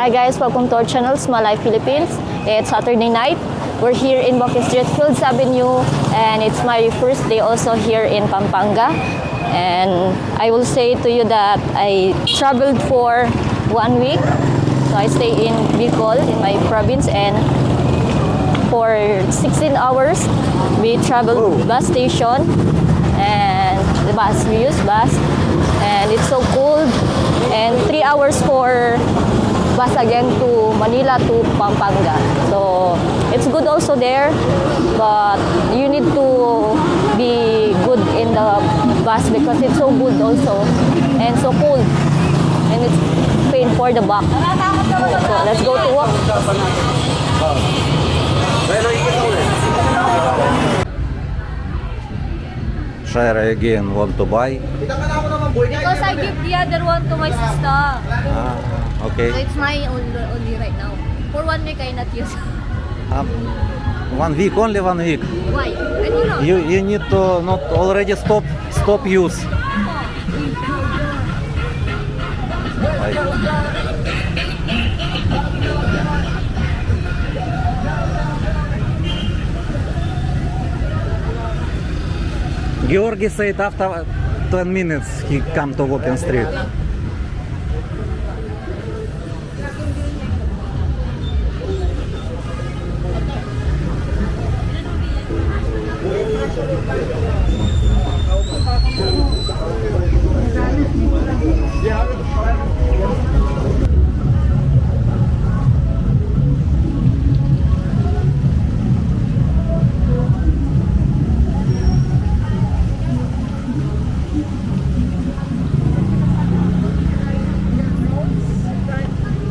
Hi guys, welcome to our channel, Small Life Philippines. It's Saturday night. We're here in Bukid Street, Fields Avenue, and it's my first day also here in Pampanga. And I will say to you that I traveled for 1 week. So I stay in Bicol, in my province, and for 16 hours, we traveled bus station, and the bus, we use bus, and it's so cold, and 3 hours for bus again to Manila to Pampanga. So it's good also there, but you need to be good in the bus because it's so good also and so cold, and it's pain for the back. So let's go to work. Share again want to buy? Because I give the other one to my sister. Okay. So it's my only right now. For 1 week I not use. 1 week, only 1 week. Why? I don't know. You need to not already stop use. Georgi said after 10 minutes he come to walking street.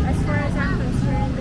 As far as I'm concerned,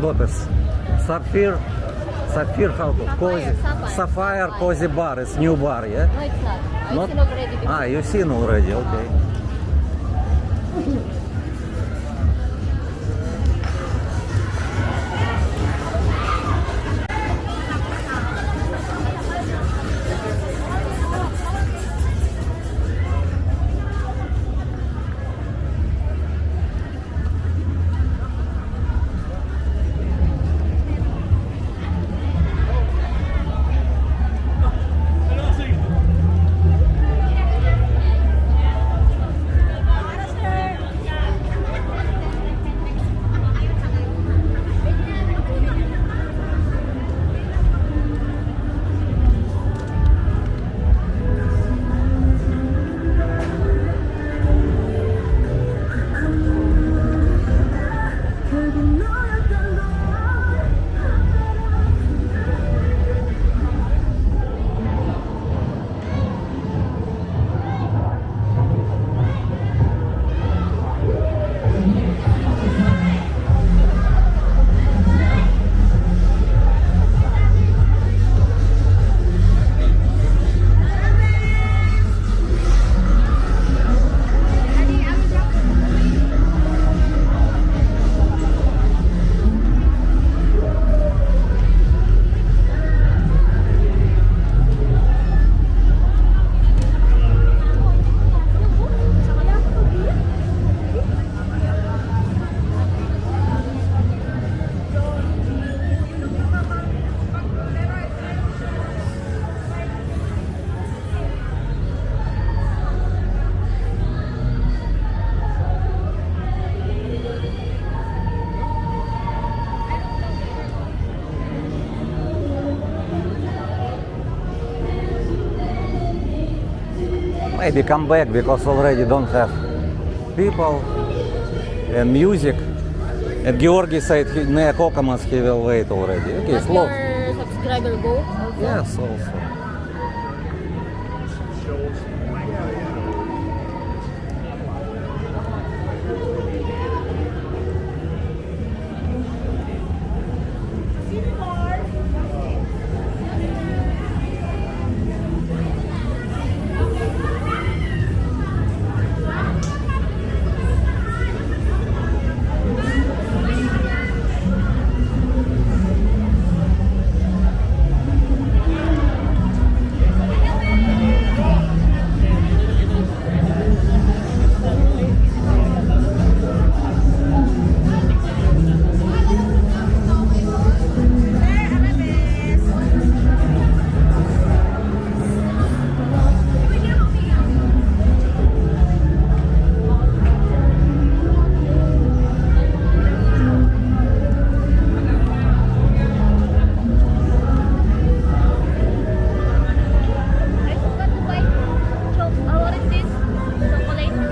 Lotus. Sapphire, how to? Cozy, Sapphire Cozy Bar. It's new bar, yeah? no, it's not. I've Not? seen already before. You've seen already, okay. maybe come back because already don't have people and music. And Georgi said near Kokomas he will wait already. Okay, Does slow. your subscriber go also? Yes, also. I forgot to buy what is this? Chocolate?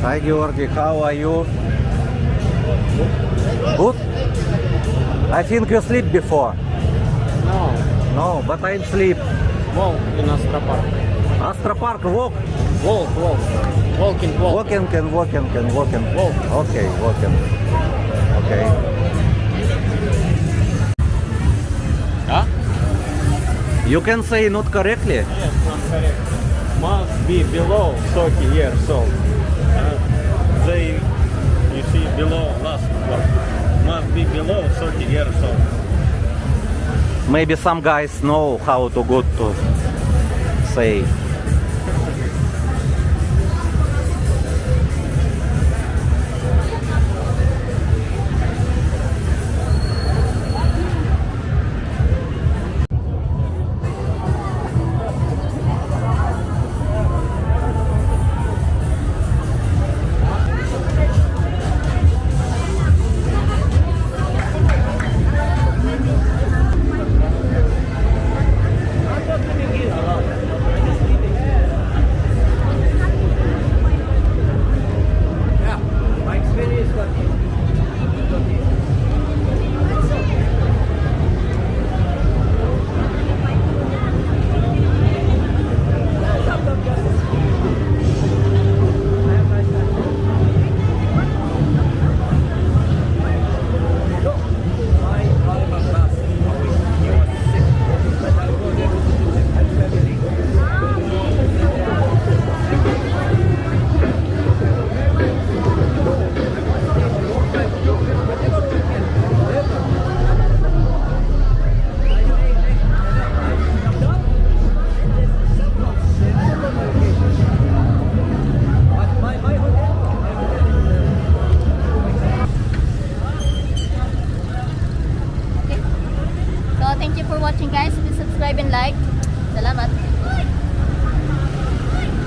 Hi Georgi, how are you? Good? I think you sleep before. No, No, but I'm sleep. walk in Astra Park. Astra Park walk. Walk. Walking. Walking. Walk. Okay, walking. Okay. Huh? You can say not correctly. Yes, not correct. Must be below 30 years old. They, you see, below last one. Must be below 30 years old. Maybe some guys know how to go to say